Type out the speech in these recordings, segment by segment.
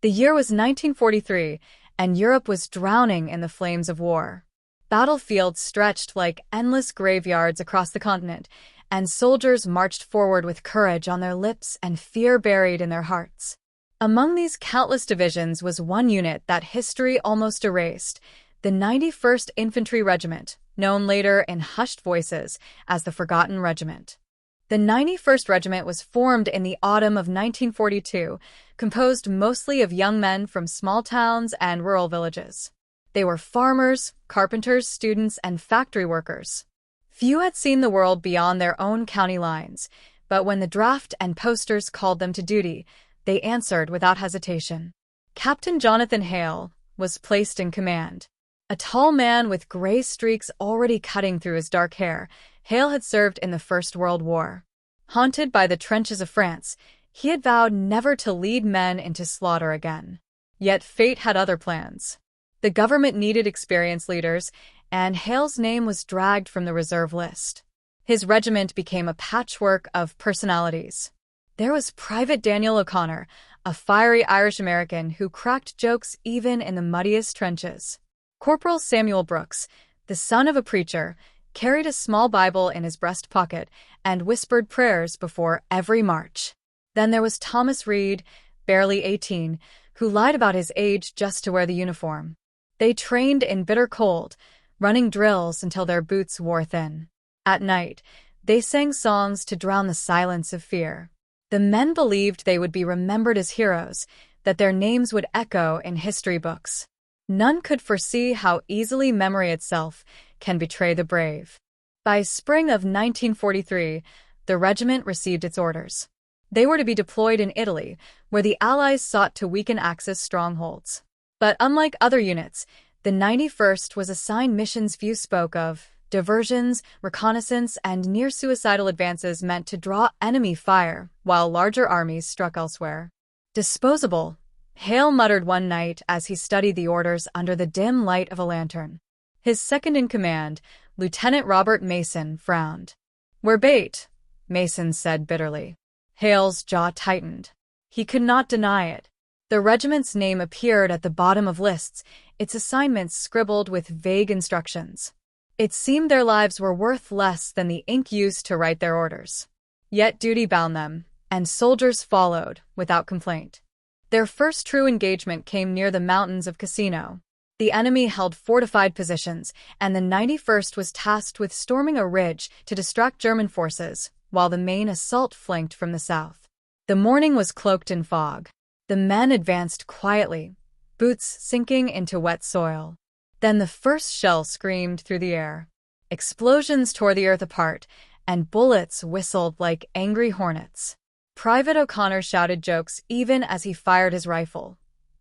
The year was 1943, and Europe was drowning in the flames of war. Battlefields stretched like endless graveyards across the continent, and soldiers marched forward with courage on their lips and fear buried in their hearts. Among these countless divisions was one unit that history almost erased, the 91st Infantry Regiment, known later in hushed voices as the Forgotten Regiment. The 91st Regiment was formed in the autumn of 1942, composed mostly of young men from small towns and rural villages. They were farmers, carpenters, students, and factory workers. Few had seen the world beyond their own county lines, but when the draft and posters called them to duty, they answered without hesitation. Captain Jonathan Hale was placed in command. A tall man with gray streaks already cutting through his dark hair, Hale had served in the First World War. Haunted by the trenches of France, he had vowed never to lead men into slaughter again. Yet fate had other plans. The government needed experienced leaders, and Hale's name was dragged from the reserve list. His regiment became a patchwork of personalities. There was Private Daniel O'Connor, a fiery Irish-American who cracked jokes even in the muddiest trenches. Corporal Samuel Brooks, the son of a preacher, carried a small Bible in his breast pocket and whispered prayers before every march. Then there was Thomas Reed, barely 18, who lied about his age just to wear the uniform. They trained in bitter cold, running drills until their boots wore thin. At night, they sang songs to drown the silence of fear. The men believed they would be remembered as heroes, that their names would echo in history books. None could foresee how easily memory itself can betray the brave. By spring of 1943, the regiment received its orders. They were to be deployed in Italy, where the Allies sought to weaken Axis strongholds. But unlike other units, the 91st was assigned missions few spoke of: diversions, reconnaissance, and near-suicidal advances meant to draw enemy fire, while larger armies struck elsewhere. Disposable, Hale muttered one night as he studied the orders under the dim light of a lantern. His second-in-command, Lieutenant Robert Mason, frowned. "We're bait," Mason said bitterly. Hale's jaw tightened. He could not deny it. The regiment's name appeared at the bottom of lists, its assignments scribbled with vague instructions. It seemed their lives were worth less than the ink used to write their orders. Yet duty bound them, and soldiers followed, without complaint. Their first true engagement came near the mountains of Cassino. The enemy held fortified positions, and the 91st was tasked with storming a ridge to distract German forces, while the main assault flanked from the south. The morning was cloaked in fog. The men advanced quietly, boots sinking into wet soil. Then the first shell screamed through the air. Explosions tore the earth apart, and bullets whistled like angry hornets. Private O'Connor shouted jokes even as he fired his rifle.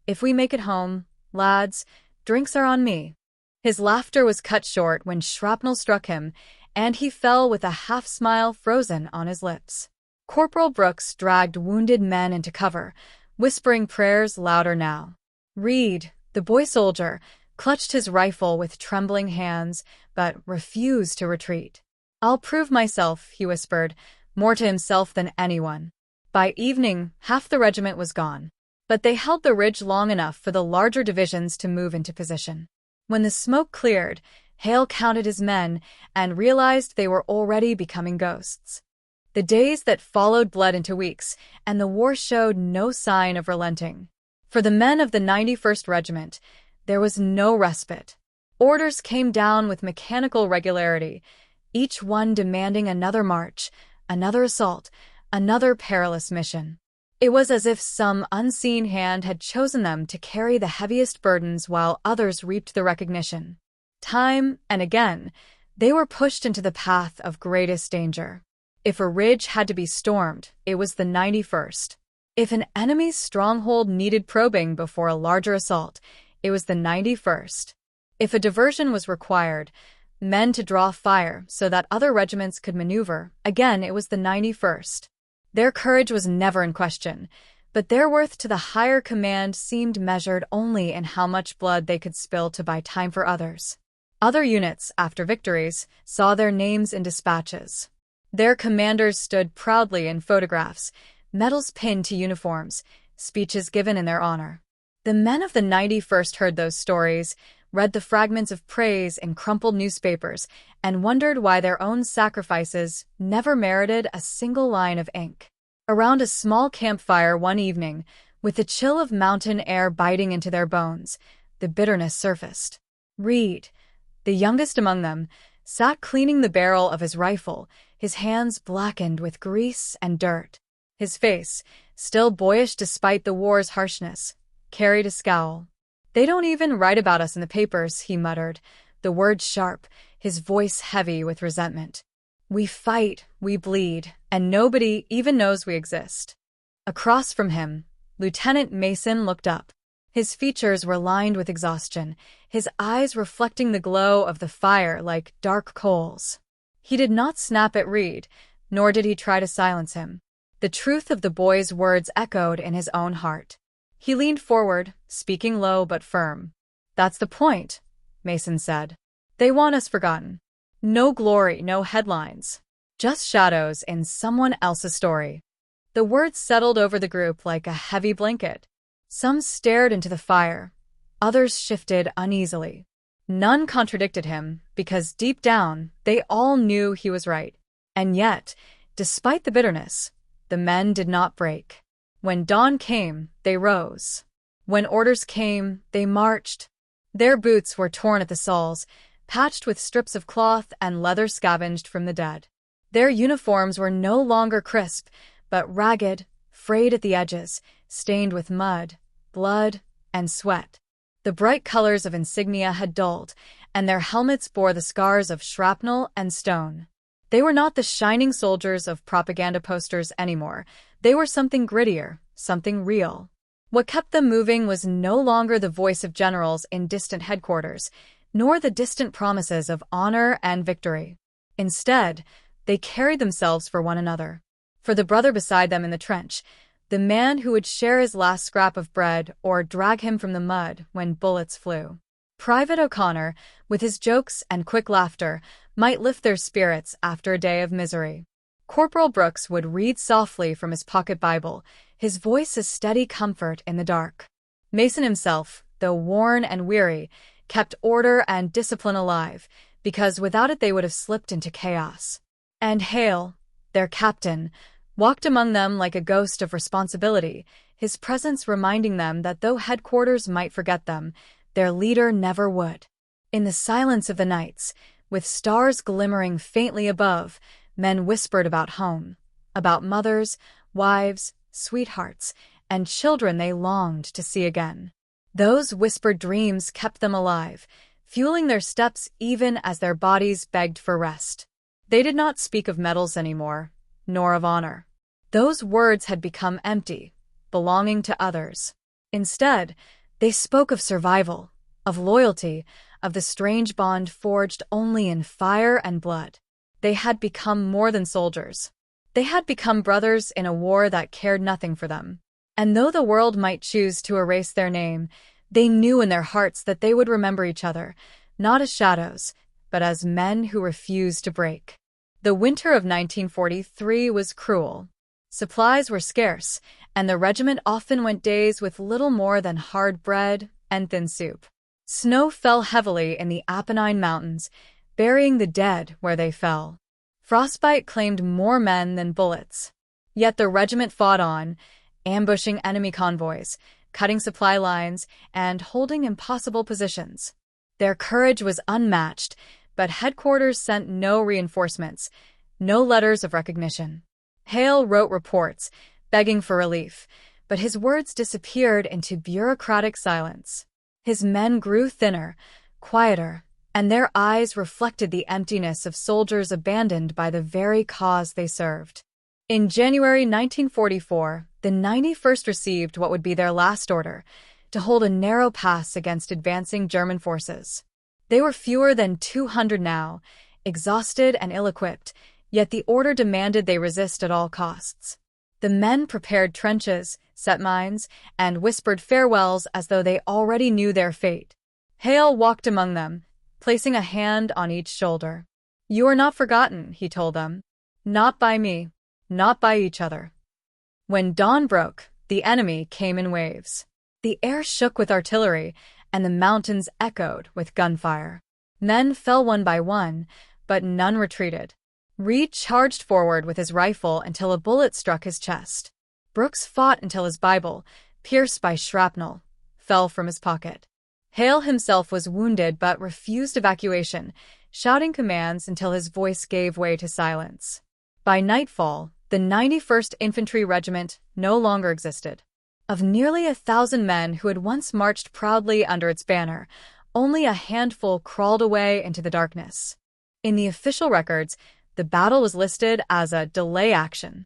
"If we make it home, lads, drinks are on me." His laughter was cut short when shrapnel struck him, and he fell with a half-smile frozen on his lips. Corporal Brooks dragged wounded men into cover, whispering prayers louder now. Reed, the boy soldier, clutched his rifle with trembling hands, but refused to retreat. "I'll prove myself," he whispered, more to himself than anyone. By evening, half the regiment was gone. But they held the ridge long enough for the larger divisions to move into position. When the smoke cleared, Hale counted his men and realized they were already becoming ghosts. The days that followed bled into weeks, and the war showed no sign of relenting. For the men of the 91st Regiment, there was no respite. Orders came down with mechanical regularity, each one demanding another march, another assault, another perilous mission. It was as if some unseen hand had chosen them to carry the heaviest burdens while others reaped the recognition. Time and again, they were pushed into the path of greatest danger. If a ridge had to be stormed, it was the 91st. If an enemy's stronghold needed probing before a larger assault, it was the 91st. If a diversion was required, men to draw fire so that other regiments could maneuver, again it was the 91st. Their courage was never in question, but their worth to the higher command seemed measured only in how much blood they could spill to buy time for others. Other units, after victories, saw their names in dispatches. Their commanders stood proudly in photographs, medals pinned to uniforms, speeches given in their honor. The men of the 91st heard those stories, read the fragments of praise in crumpled newspapers, and wondered why their own sacrifices never merited a single line of ink. Around a small campfire one evening, with the chill of mountain air biting into their bones, the bitterness surfaced. Reed, the youngest among them, sat cleaning the barrel of his rifle, his hands blackened with grease and dirt. His face, still boyish despite the war's harshness, carried a scowl. "They don't even write about us in the papers," he muttered, the words sharp, his voice heavy with resentment. "We fight, we bleed, and nobody even knows we exist." Across from him, Lieutenant Mason looked up. His features were lined with exhaustion, his eyes reflecting the glow of the fire like dark coals. He did not snap at Reed, nor did he try to silence him. The truth of the boy's words echoed in his own heart. He leaned forward, speaking low but firm. "That's the point," Mason said. "They want us forgotten. No glory, no headlines. Just shadows in someone else's story." The words settled over the group like a heavy blanket. Some stared into the fire. Others shifted uneasily. None contradicted him, because deep down, they all knew he was right. And yet, despite the bitterness, the men did not break. When dawn came, they rose. When orders came, they marched. Their boots were torn at the soles, patched with strips of cloth and leather scavenged from the dead. Their uniforms were no longer crisp, but ragged, frayed at the edges, stained with mud, blood, and sweat. The bright colors of insignia had dulled, and their helmets bore the scars of shrapnel and stone. They were not the shining soldiers of propaganda posters anymore. They were something grittier, something real. What kept them moving was no longer the voice of generals in distant headquarters, nor the distant promises of honor and victory. Instead, they carried themselves for one another. For the brother beside them in the trench, the man who would share his last scrap of bread or drag him from the mud when bullets flew. Private O'Connor, with his jokes and quick laughter, might lift their spirits after a day of misery. Corporal Brooks would read softly from his pocket Bible, his voice a steady comfort in the dark. Mason himself, though worn and weary, kept order and discipline alive, because without it they would have slipped into chaos. And Hale, their captain, walked among them like a ghost of responsibility, his presence reminding them that though headquarters might forget them, their leader never would. In the silence of the nights, with stars glimmering faintly above, men whispered about home, about mothers, wives, sweethearts, and children they longed to see again. Those whispered dreams kept them alive, fueling their steps even as their bodies begged for rest. They did not speak of medals anymore, nor of honor. Those words had become empty, belonging to others. Instead, they spoke of survival, of loyalty, of the strange bond forged only in fire and blood. They had become more than soldiers. They had become brothers in a war that cared nothing for them. And though the world might choose to erase their name, they knew in their hearts that they would remember each other, not as shadows, but as men who refused to break. The winter of 1943 was cruel. Supplies were scarce, and the regiment often went days with little more than hard bread and thin soup. Snow fell heavily in the Apennine Mountains, burying the dead where they fell. Frostbite claimed more men than bullets. Yet the regiment fought on, ambushing enemy convoys, cutting supply lines, and holding impossible positions. Their courage was unmatched, but headquarters sent no reinforcements, no letters of recognition. Hale wrote reports, begging for relief, but his words disappeared into bureaucratic silence. His men grew thinner, quieter, and their eyes reflected the emptiness of soldiers abandoned by the very cause they served. In January 1944, the 91st received what would be their last order, to hold a narrow pass against advancing German forces. They were fewer than 200 now, exhausted and ill-equipped, yet the order demanded they resist at all costs. The men prepared trenches, set mines, and whispered farewells as though they already knew their fate. Hale walked among them, placing a hand on each shoulder. "You are not forgotten," he told them. "Not by me, not by each other." When dawn broke, the enemy came in waves. The air shook with artillery, and the mountains echoed with gunfire. Men fell one by one, but none retreated. Reed charged forward with his rifle until a bullet struck his chest. Brooks fought until his Bible, pierced by shrapnel, fell from his pocket. Hale himself was wounded but refused evacuation, shouting commands until his voice gave way to silence. By nightfall, the 91st Infantry Regiment no longer existed. Of nearly 1,000 men who had once marched proudly under its banner, only a handful crawled away into the darkness. In the official records, the battle was listed as a delay action.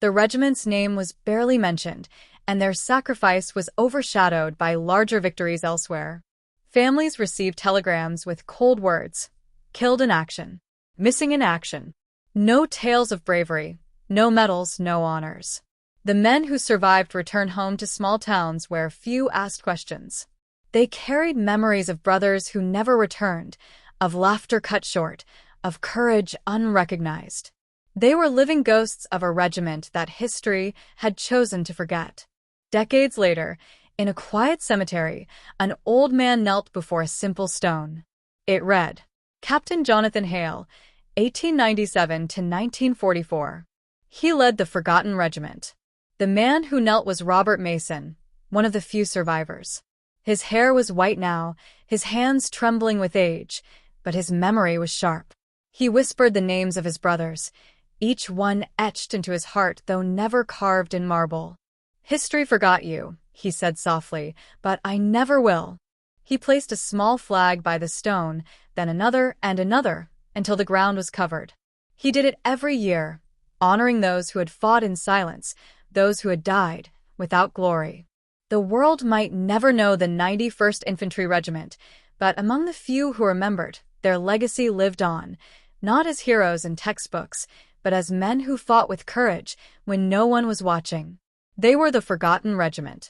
The regiment's name was barely mentioned, and their sacrifice was overshadowed by larger victories elsewhere. Families received telegrams with cold words: killed in action, missing in action. No tales of bravery, no medals, no honors. The men who survived returned home to small towns where few asked questions. They carried memories of brothers who never returned, of laughter cut short, of courage unrecognized. They were living ghosts of a regiment that history had chosen to forget. Decades later, in a quiet cemetery, an old man knelt before a simple stone. It read, Captain Jonathan Hale, 1897 to 1944. He led the Forgotten Regiment. The man who knelt was Robert Mason, one of the few survivors. His hair was white now, his hands trembling with age, but his memory was sharp. He whispered the names of his brothers, each one etched into his heart though never carved in marble. History forgot you, he said softly, but I never will. He placed a small flag by the stone, then another and another, until the ground was covered. He did it every year, honoring those who had fought in silence, those who had died without glory. The world might never know the 91st Infantry Regiment, but among the few who remembered, their legacy lived on, not as heroes in textbooks, but as men who fought with courage when no one was watching. They were the Forgotten Regiment.